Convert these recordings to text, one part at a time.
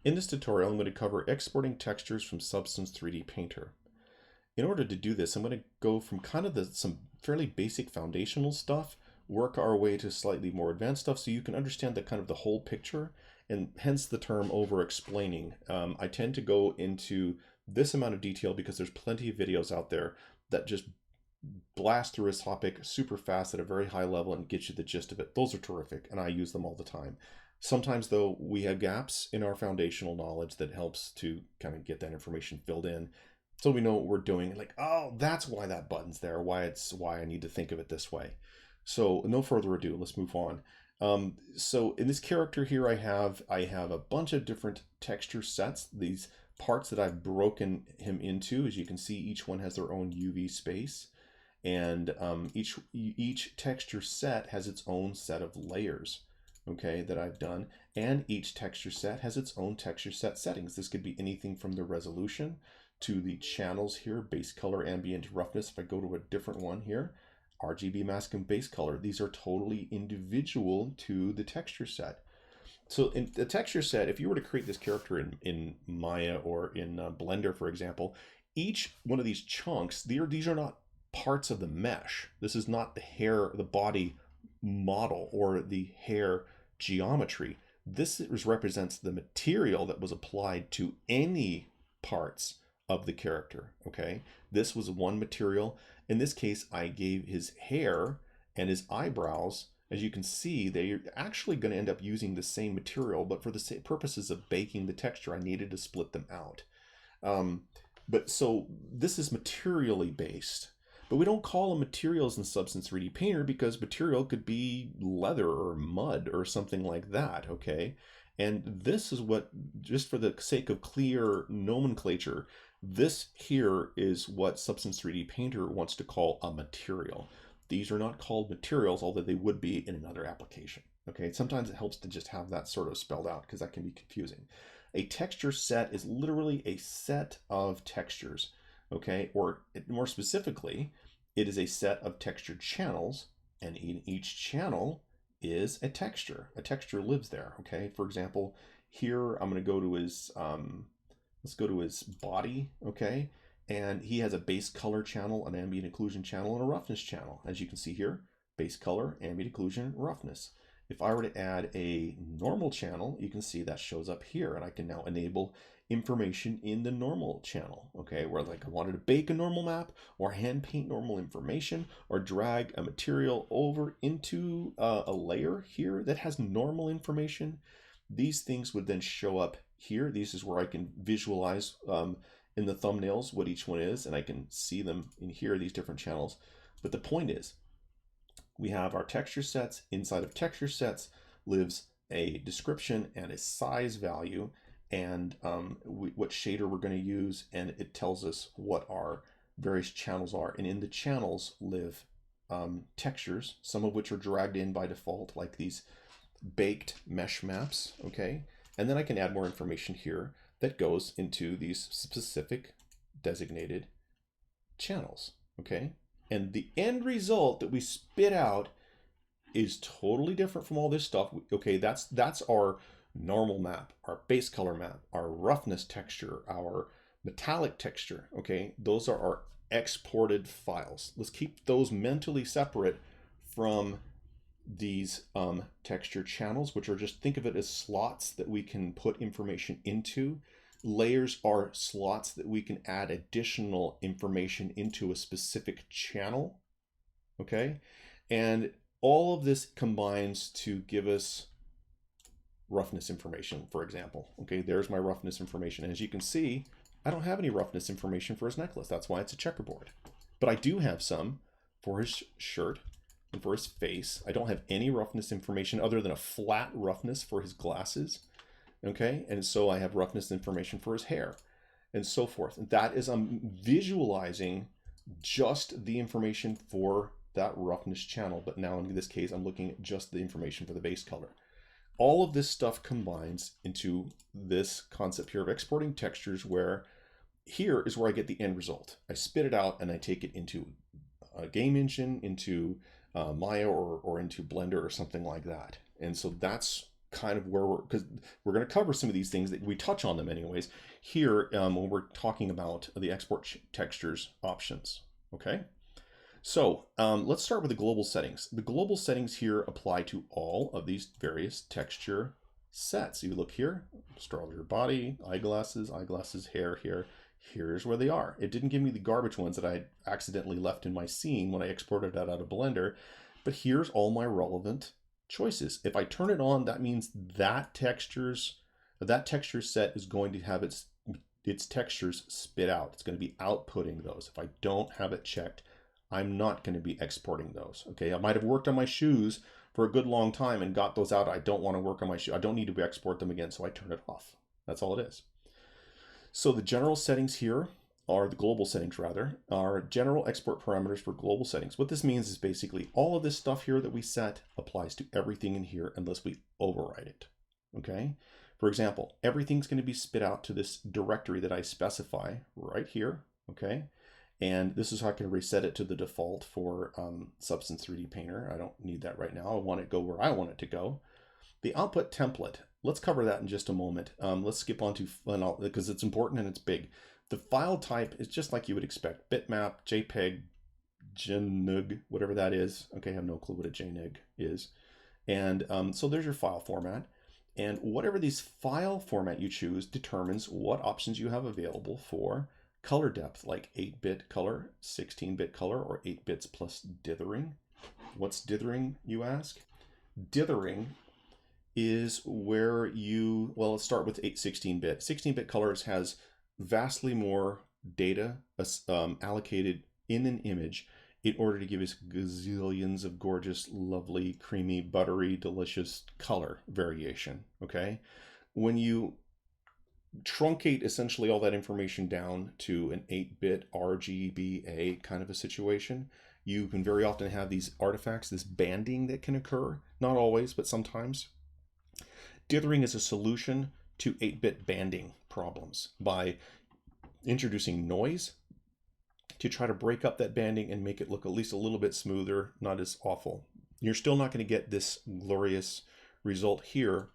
In this tutorial, I'm going to cover exporting textures from Substance 3D Painter. In order to do this, I'm going to go from kind of some fairly basic foundational stuff, work our way to slightly more advanced stuff so you can understand the kind of the whole picture, and hence the term over-explaining. I tend to go into this amount of detail because there's plenty of videos out there that just blast through a topic super fast at a very high level and get you the gist of it. Those are terrific, and I use them all the time. Sometimes, though, we have gaps in our foundational knowledge that helps to kind of get that information filled in so we know what we're doing. Like, oh, that's why that button's there, why I need to think of it this way. So no further ado, let's move on. So in this character here, I have a bunch of different texture sets, these parts that I've broken him into. As you can see, each one has their own UV space. And each texture set has its own set of layers, okay, that I've done. And each texture set has its own texture set settings. This could be anything from the resolution to the channels here, base color, ambient, roughness. If I go to a different one here, RGB mask and base color, these are totally individual to the texture set. So in the texture set, if you were to create this character in Maya or in Blender, for example, each one of these chunks, these are not parts of the mesh. This is not the hair, the body model or the hair geometry. This represents the material that was applied to any parts of the character, okay? This was one material. In this case, I gave his hair and his eyebrows. As you can see, they're actually going to end up using the same material, but for the purposes of baking the texture, I needed to split them out. But so this is materially based. But we don't call them materials in Substance 3D Painter because material could be leather or mud or something like that, okay? And this is what, just for the sake of clear nomenclature, this here is what Substance 3D Painter wants to call a material. These are not called materials, although they would be in another application, okay? Sometimes it helps to just have that sort of spelled out because that can be confusing. A texture set is literally a set of textures, okay? Or more specifically, it is a set of textured channels, and in each channel is a texture. A texture lives there, okay? For example, here I'm going to go to his, let's go to his body, okay? And he has a base color channel, an ambient occlusion channel, and a roughness channel. As you can see here, base color, ambient occlusion, roughness. If I were to add a normal channel, you can see that shows up here, and I can now enable information in the normal channel, okay? Where like I wanted to bake a normal map or hand paint normal information or drag a material over into a layer here that has normal information. These things would then show up here. This is where I can visualize in the thumbnails what each one is, and I can see them in here, these different channels. But the point is, we have our texture sets. Inside of texture sets lives a description and a size value, and what shader we're going to use, and it tells us what our various channels are. And in the channels live textures, some of which are dragged in by default, like these baked mesh maps, okay? And then I can add more information here that goes into these specific designated channels, okay? And the end result that we spit out is totally different from all this stuff. Okay, that's our normal map, our base color map, our roughness texture, our metallic texture, okay? Those are our exported files. Let's keep those mentally separate from these texture channels, which are just, think of it as slots that we can put information into. Layers are slots that we can add additional information into a specific channel, okay? And all of this combines to give us roughness information, for example. Okay, there's my roughness information. As you can see, I don't have any roughness information for his necklace. That's why it's a checkerboard. But I do have some for his shirt and for his face. I don't have any roughness information other than a flat roughness for his glasses. Okay, and so I have roughness information for his hair and so forth. And that is, I'm visualizing just the information for that roughness channel. But now in this case, I'm looking at just the information for the base color. All of this stuff combines into this concept here of exporting textures, where here is where I get the end result. I spit it out and I take it into a game engine, into Maya or into Blender or something like that. And so that's kind of where because we're going to cover some of these things that we touch on them anyways here when we're talking about the export textures options. Okay, so let's start with the global settings. The global settings here apply to all of these various texture sets. You look here, stronger body, eyeglasses, hair here. Here's where they are. It didn't give me the garbage ones that I accidentally left in my scene when I exported that out of Blender, but here's all my relevant choices. If I turn it on, that means that texture set is going to have its textures spit out. It's going to be outputting those. If I don't have it checked, I'm not going to be exporting those. Okay, I might have worked on my shoes for a good long time and got those out. I don't want to work on my shoe. I don't need to export them again, so I turn it off. That's all it is. So the general settings here are the global settings rather, are general export parameters for global settings. What this means is basically all of this stuff here that we set applies to everything in here unless we override it. Okay. For example, everything's going to be spit out to this directory that I specify right here. Okay. And this is how I can reset it to the default for Substance 3D Painter. I don't need that right now. I want it to go where I want it to go. The output template, let's cover that in just a moment. Let's skip on to, because it's important and it's big. The file type is just like you would expect. Bitmap, JPEG, JNUG, whatever that is. Okay, I have no clue what a JNUG is. And so there's your file format. And whatever these file format you choose determines what options you have available for color depth, like 8-bit color, 16-bit color, or 8 bits plus dithering. What's dithering, you ask? Dithering is where you, well, let's start with 16-bit. 16-bit colors has vastly more data allocated in an image in order to give us gazillions of gorgeous, lovely, creamy, buttery, delicious color variation, okay? When you truncate essentially all that information down to an 8-bit RGBA kind of a situation, you can very often have these artifacts, this banding that can occur, not always, but sometimes. Dithering is a solution to 8-bit banding problems by introducing noise to try to break up that banding and make it look at least a little bit smoother, not as awful. You're still not going to get this glorious result here.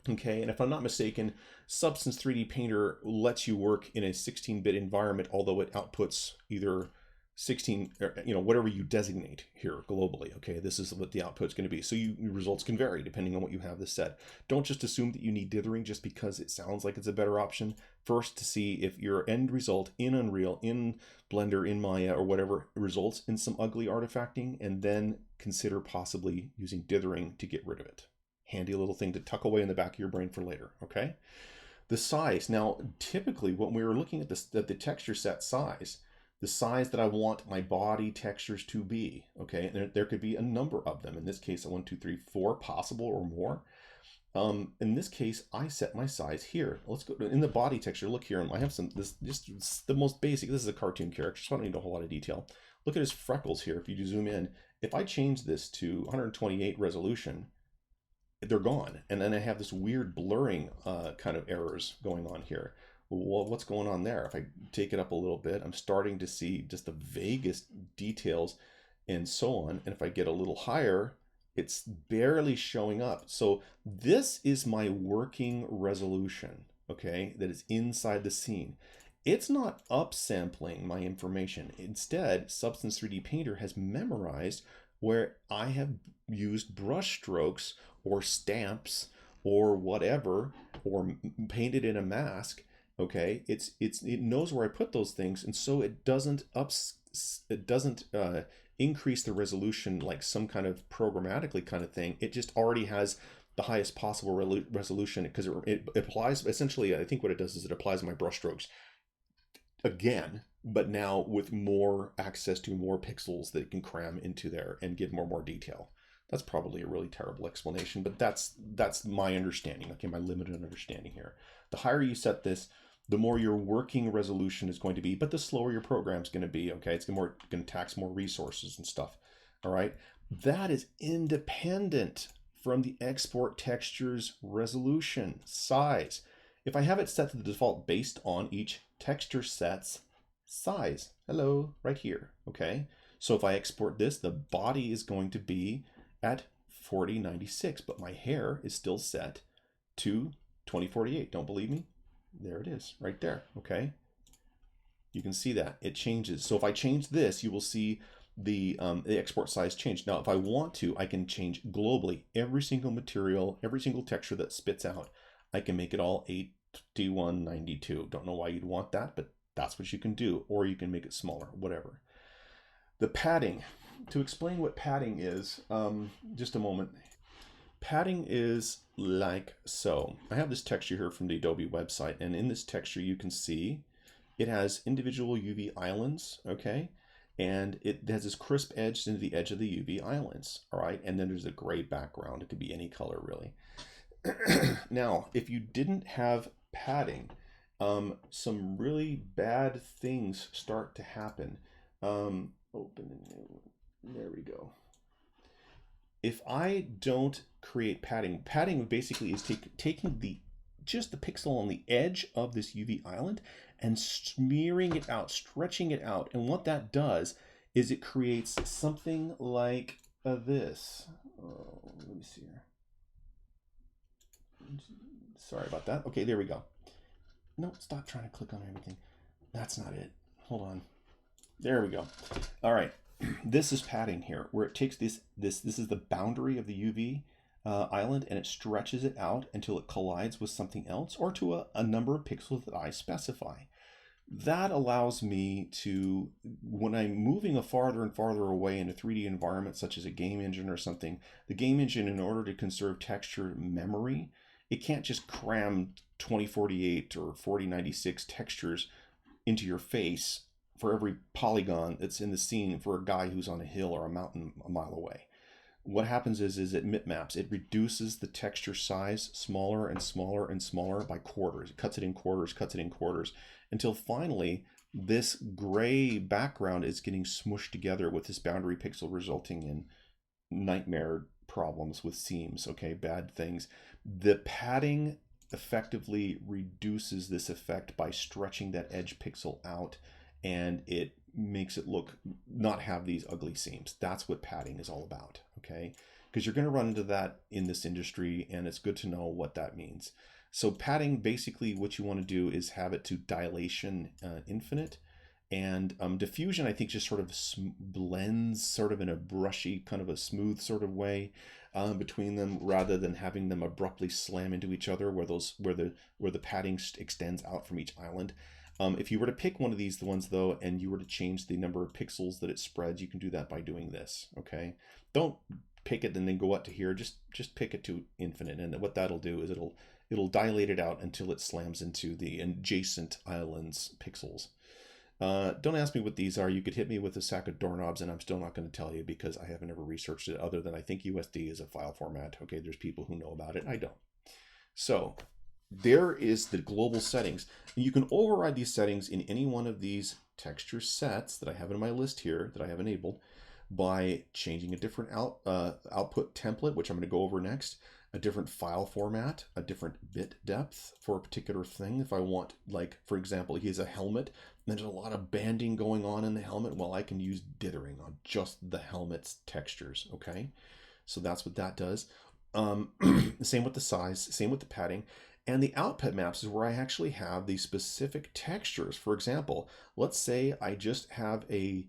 Okay, and if I'm not mistaken, Substance 3D Painter lets you work in a 16-bit environment, although it outputs either 16, or, whatever you designate here globally. Okay, this is what the output's going to be. So your results can vary depending on what you have this set. Don't just assume that you need dithering just because it sounds like it's a better option. First, to see if your end result in Unreal, in Blender, in Maya, or whatever results in some ugly artifacting, and then consider possibly using dithering to get rid of it. Handy little thing to tuck away in the back of your brain for later. Okay, the size. Now, typically, when we were looking at this, at the texture set size, the size that I want my body textures to be, okay, and there could be a number of them. In this case, 1, 2, 3, 4 possible or more. In this case, I set my size here. Let's go in the body texture. Look here, and I have just the most basic. This is a cartoon character, so I don't need a whole lot of detail. Look at his freckles here. If you zoom in, if I change this to 128 resolution, they're gone. And then I have this weird blurring kind of errors going on here. Well, what's going on there? If I take it up a little bit, I'm starting to see just the vaguest details and so on. And if I get a little higher, it's barely showing up. So this is my working resolution, okay, that is inside the scene. It's not upsampling my information. Instead, Substance 3D Painter has memorized where I have used brush strokes or stamps or whatever, or painted in a mask. Okay, it knows where I put those things, and so it doesn't increase the resolution like some kind of programmatically kind of thing. It just already has the highest possible resolution because it applies, essentially, I think what it does is it applies my brush strokes again, but now with more access to more pixels that it can cram into there and give more detail. That's probably a really terrible explanation, but that's my understanding, okay, my limited understanding here. The higher you set this, the more your working resolution is going to be, but the slower your program's going to be, okay? It's going to tax more resources and stuff, all right? That is independent from the export texture's resolution, size. If I have it set to the default based on each texture set's size, hello, right here, okay? So if I export this, the body is going to be at 4096, but my hair is still set to 2048. Don't believe me? There it is, right there, okay? You can see that it changes. So if I change this, you will see the export size change. Now, if I want to, I can change globally every single material, every single texture that spits out. I can make it all 8192. Don't know why you'd want that, but that's what you can do. Or you can make it smaller, whatever. The padding. To explain what padding is, just a moment. Padding is like so. I have this texture here from the Adobe website, and in this texture you can see it has individual UV islands, okay? And it has this crisp edge into the edge of the UV islands, all right? And then there's a gray background. It could be any color, really. Now, if you didn't have padding, some really bad things start to happen. Open a new one. There we go. If I don't create padding, padding basically is taking just the pixel on the edge of this UV island and smearing it out, stretching it out. And what that does is it creates something like this. Oh, let me see here. Sorry about that. Okay, there we go. No, stop trying to click on everything. That's not it. Hold on. There we go. All right. This is padding here, where it takes this is the boundary of the UV island, and it stretches it out until it collides with something else or to a number of pixels that I specify. That allows me to, when I'm moving farther and farther away in a 3D environment, such as a game engine or something, the game engine, in order to conserve texture memory, it can't just cram 2048 or 4096 textures into your face for every polygon that's in the scene for a guy who's on a hill or a mountain a mile away. What happens is it bitmaps. It reduces the texture size smaller and smaller and smaller by quarters. It cuts it in quarters, until finally this gray background is getting smushed together with this boundary pixel, resulting in nightmare problems with seams, okay, bad things. The padding effectively reduces this effect by stretching that edge pixel out, and it makes it not have these ugly seams. That's what padding is all about, okay? Because you're going to run into that in this industry, and it's good to know what that means. So padding, basically what you want to do is have it to dilation infinite, and diffusion, I think, just sort of blends sort of in a brushy, kind of a smooth sort of way between them, rather than having them abruptly slam into each other where the padding extends out from each island. If you were to pick one of these ones though, and you were to change the number of pixels that it spreads, you can do that by doing this, okay? Don't pick it and then go up to here, just pick it to infinite, and what that'll do is it'll dilate it out until it slams into the adjacent islands pixels. Don't ask me what these are. You could hit me with a sack of doorknobs and I'm still not going to tell you, because I haven't ever researched it, other than I think USD is a file format. Okay, there's people who know about it. I don't. So there is the global settings. You can override these settings in any one of these texture sets that I have in my list here that I have enabled by changing a different output template, which I'm going to go over next, a different file format, a different bit depth for a particular thing. If I want, like, for example, he has a helmet, and there's a lot of banding going on in the helmet, well, I can use dithering on just the helmet's textures, okay? So that's what that does. Same with the size, same with the padding. And the output maps is where I actually have these specific textures. For example, let's say I just have a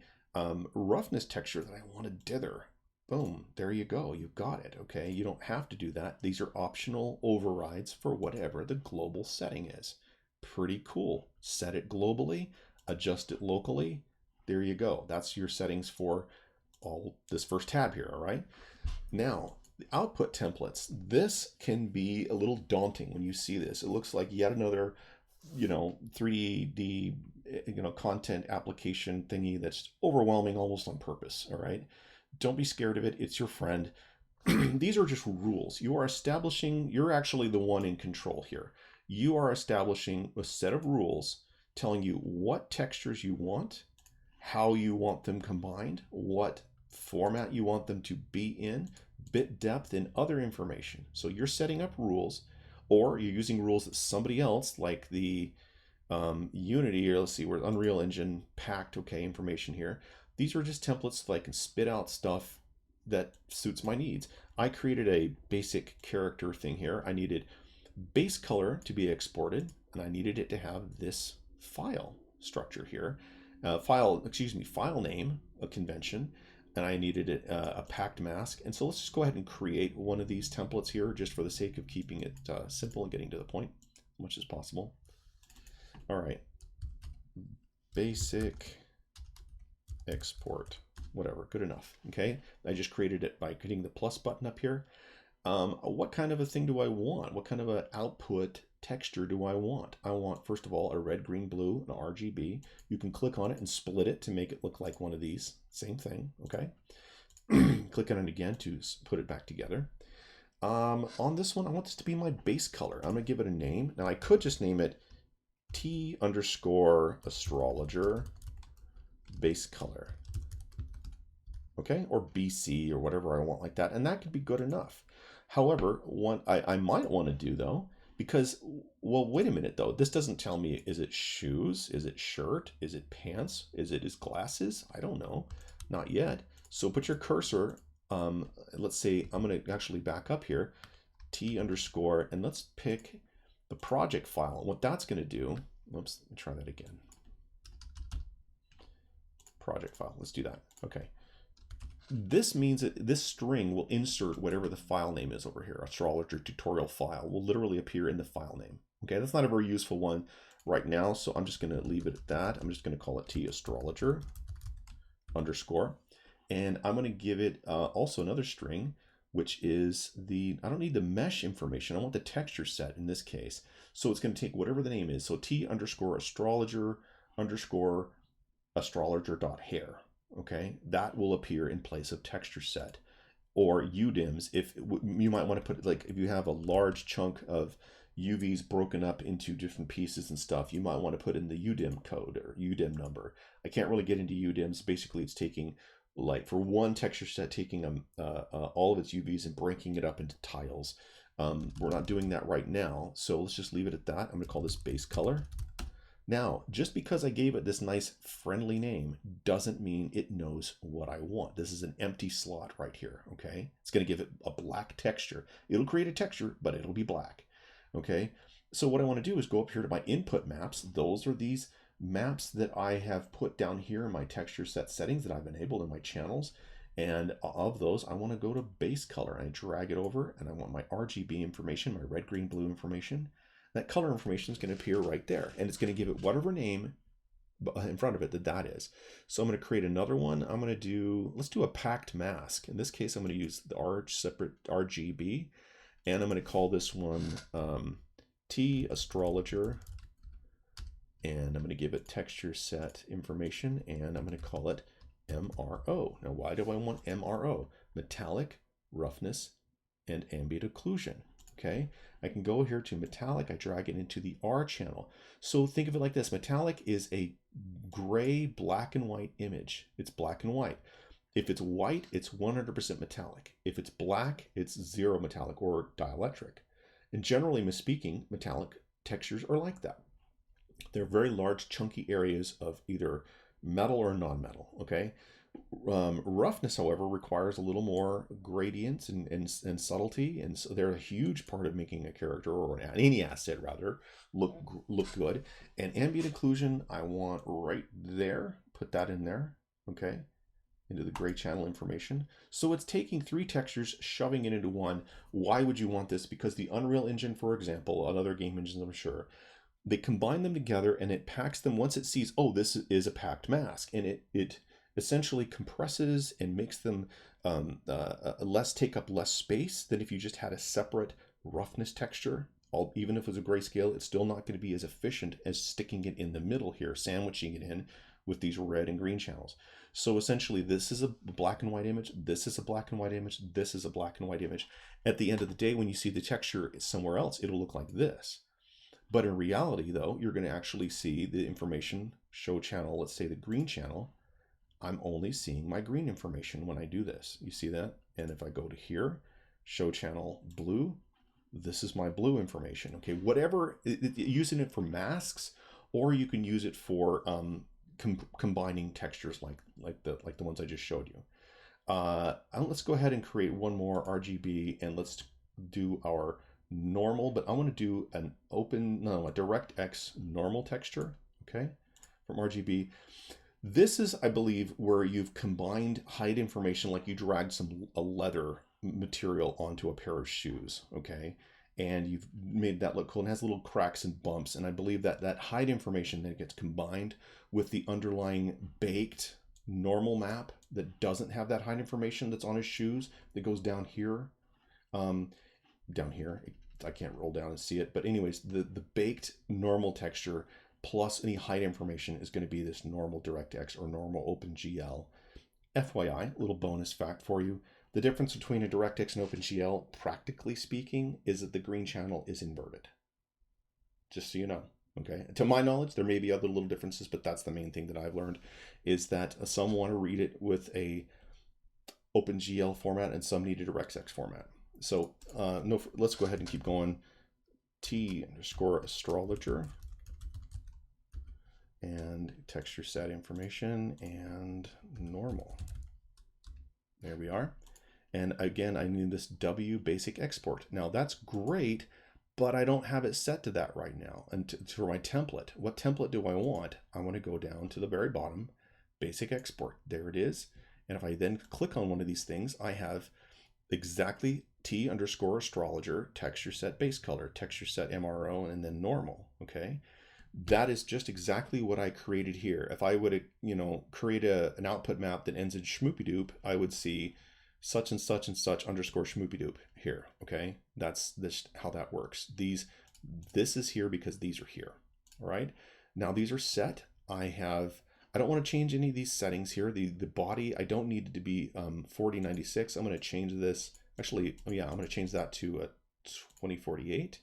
roughness texture that I want to dither. Boom, there you go. You've got it, okay? You don't have to do that. These are optional overrides for whatever the global setting is. Pretty cool. Set it globally, adjust it locally. There you go. That's your settings for all this first tab here, all right? Now, the output templates. This can be a little daunting when you see this. It looks like yet another, 3D, content application thingy that's overwhelming almost on purpose, all right? Don't be scared of it. It's your friend. These are just rules. You're actually the one in control here. You are establishing a set of rules telling you what textures you want, how you want them combined, what format you want them to be in, bit depth, and other information. So you're setting up rules, or you're using rules that somebody else, like the Unity, or let's see, where Unreal Engine packed, okay, information here. These are just templates so I can spit out stuff that suits my needs. I created a basic character thing here. I needed base color to be exported, and I needed it to have this file structure here. File name, a convention, and I needed it, a packed mask. And so let's just go ahead and create one of these templates here just for the sake of keeping it simple and getting to the point as much as possible. All right, basic export, whatever, good enough. Okay, I just created it by hitting the plus button up here. What kind of a thing do I want? What kind of an output texture do I want? I want, first of all, a red, green, blue, an RGB. You can click on it and split it to make it look like one of these. Same thing, okay? Click on it again to put it back together. On this one, I want this to be my base color. I'm gonna give it a name. Now I could just name it T_astrologer base color. Okay, or BC or whatever I want like that, and that could be good enough. However, what I might want to do though, because, well, wait a minute though, this doesn't tell me, is it shoes, is it shirt, is it pants, is it his glasses? I don't know, not yet. So put your cursor, let's say, I'm going to actually back up here, T_, and let's pick the project file. And what that's going to do, oops, let me try that again. Project file, let's do that, okay. This means that this string will insert whatever the file name is over here. Astrologer tutorial file will literally appear in the file name. Okay, that's not a very useful one right now, so I'm just going to leave it at that. I'm just going to call it T_astrologer_, and I'm going to give it also another string, which is the, I don't need the mesh information. I want the texture set in this case. So it's going to take whatever the name is. So T_astrologer_astrologer.hair. Okay, that will appear in place of texture set, or UDIMs. If you might want to put, like, if you have a large chunk of UVs broken up into different pieces and stuff, you might want to put in the UDIM code or UDIM number. I can't really get into UDIMs. Basically, it's taking, like, for one texture set, taking all of its UVs and breaking it up into tiles. We're not doing that right now, so let's just leave it at that. I'm going to call this base color. Now, just because I gave it this nice friendly name doesn't mean it knows what I want. This is an empty slot right here, okay? It's going to give it a black texture. It'll create a texture, but it'll be black, okay? So what I want to do is go up here to my input maps. Those are these maps that I have put down here in my texture set settings that I've enabled in my channels. And of those, I want to go to base color. I drag it over, and I want my RGB information, my red, green, blue information. That color information is going to appear right there, and it's going to give it whatever name in front of it that is. So I'm going to create another one. I'm going to do, let's do a packed mask. In this case, I'm going to use the separate RGB, and I'm going to call this one T_astrologer, and I'm going to give it texture set information, and I'm going to call it MRO. Now, why do I want MRO? Metallic, roughness, and ambient occlusion. Okay, I can go here to metallic, I drag it into the R channel. So think of it like this: metallic is a gray, black and white image. It's black and white. If it's white, it's 100% metallic. If it's black, it's 0 metallic or dielectric. And generally speaking, metallic textures are like that. They're very large, chunky areas of either metal or non-metal, okay? Roughness, however, requires a little more gradients and subtlety, and so they're a huge part of making a character, or any asset rather, look good. And ambient occlusion, I want right there. Put that in there, okay, into the gray channel information. So it's taking 3 textures, shoving it into one. Why would you want this? Because the Unreal Engine, for example, and other game engines, I'm sure, they combine them together and it packs them. Once it sees, oh, this is a packed mask, and it essentially compresses and makes them take up less space than if you just had a separate roughness texture. Even if it was a grayscale, it's still not going to be as efficient as sticking it in the middle here, sandwiching it in with these red and green channels. So essentially, this is a black and white image, this is a black and white image, this is a black and white image. At the end of the day, when you see the texture somewhere else, it'll look like this. But in reality, though, you're going to actually see the information show channel, let's say the green channel. I'm only seeing my green information when I do this. You see that? And if I go to here, show channel blue, this is my blue information. Okay, whatever, using it for masks, or you can use it for combining textures like the ones I just showed you. Let's go ahead and create one more RGB, and let's do our normal, but I want to do a DirectX normal texture, okay, from RGB. This is, I believe, where you've combined height information, like you dragged a leather material onto a pair of shoes, okay? And you've made that look cool, and has little cracks and bumps. And I believe that that height information then gets combined with the underlying baked normal map that doesn't have that height information that's on his shoes, that goes down here. Down here, I can't roll down and see it. But anyways, the baked normal texture plus any height information is going to be this normal DirectX or normal OpenGL. FYI, little bonus fact for you. The difference between a DirectX and OpenGL, practically speaking, is that the green channel is inverted. Just so you know, okay? To my knowledge, there may be other little differences, but that's the main thing that I've learned, is that some want to read it with a OpenGL format and some need a DirectX format. So let's go ahead and keep going. T_astrologer. And texture set information and normal. There we are. And again, I need this W basic export. Now that's great, but I don't have it set to that right now. And for my template, what template do I want? I want to go down to the very bottom, basic export. There it is. And if I then click on one of these things, I have exactly T_astrologer, texture set base color, texture set MRO, and then normal, okay? That is just exactly what I created here. If I would, create an output map that ends in schmoopy-doop, I would see such and such and such underscore schmoopy-doop here, okay? That's how that works. This is here because these are here, all right? Now these are set. I don't want to change any of these settings here. The body, I don't need it to be 4096. I'm going to change this. Actually, yeah, I'm going to change that to a 2048.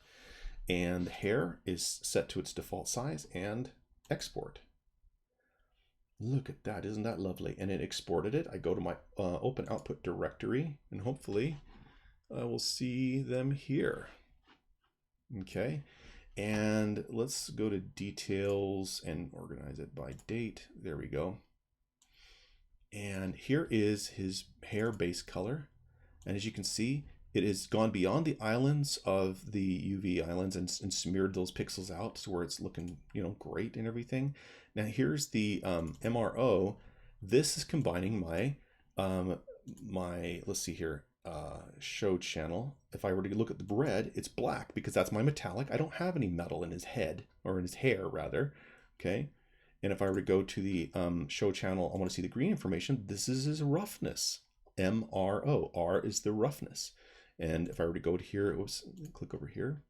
And hair is set to its default size and export. Look at that, isn't that lovely? And it exported it. I go to my open output directory, and hopefully I will see them here. Okay, and let's go to details and organize it by date. There we go. And here is his hair base color. And as you can see, it has gone beyond the islands of the UV islands and smeared those pixels out to where it's looking, great and everything. Now here's the MRO. This is combining my let's see here, show channel. If I were to look at the red, it's black because that's my metallic. I don't have any metal in his head, or in his hair rather. Okay. And if I were to go to the show channel, I want to see the green information. This is his roughness. MRO. R is the roughness. And if I were to go to here, click over here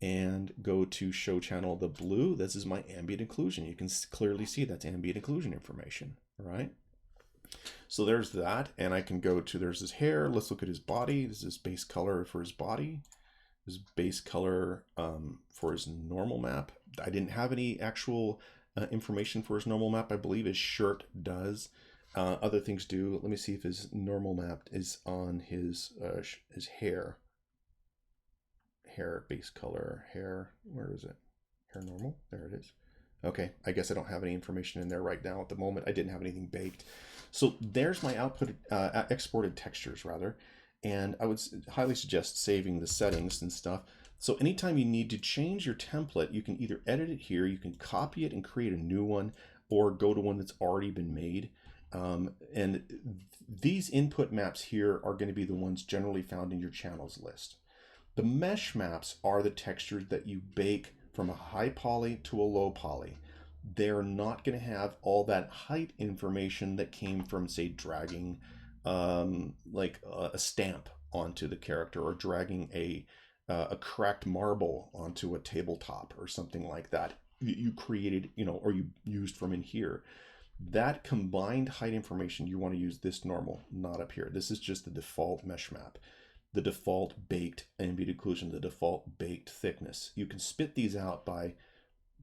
and go to show channel the blue, this is my ambient occlusion. You can clearly see that's ambient occlusion information, all right? So there's that, and I can go to, there's his hair. Let's look at his body. This is his base color for his body. His base color for his normal map. I didn't have any actual information for his normal map. I believe his shirt does. Other things do. Let me see if his normal map is on his hair. Hair base color. Hair. Where is it? Hair normal. There it is. Okay. I guess I don't have any information in there right now at the moment. I didn't have anything baked. So there's my output exported textures rather. And I would highly suggest saving the settings and stuff. So anytime you need to change your template, you can either edit it here, you can copy it and create a new one, or go to one that's already been made. And these input maps here are going to be the ones generally found in your channels list. The mesh maps are the textures that you bake from a high poly to a low poly. They're not going to have all that height information that came from, say, dragging like a stamp onto the character, or dragging a cracked marble onto a tabletop or something like that. You created, or you used from in here. That combined height information, you want to use this normal, not up here. This is just the default mesh map, the default baked ambient occlusion, the default baked thickness. You can spit these out by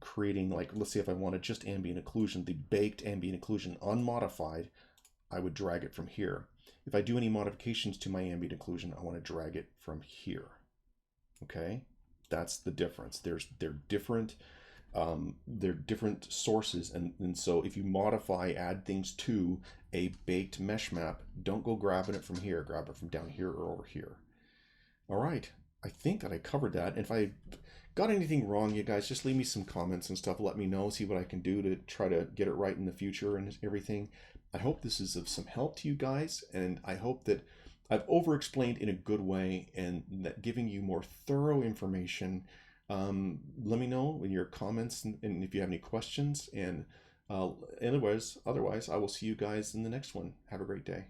creating, like, let's see if I wanted just ambient occlusion, the baked ambient occlusion unmodified, I would drag it from here. If I do any modifications to my ambient occlusion, I want to drag it from here. Okay, that's the difference. They're different they're different sources, and so if you modify, add things to a baked mesh map, don't go grabbing it from here, grab it from down here or over here. All right, I think that I covered that. And if I got anything wrong, you guys just leave me some comments and stuff, let me know, see what I can do to try to get it right in the future and everything. I hope this is of some help to you guys, and I hope that I've over explained in a good way and that giving you more thorough information. Let me know in your comments and if you have any questions. And otherwise, I will see you guys in the next one. Have a great day.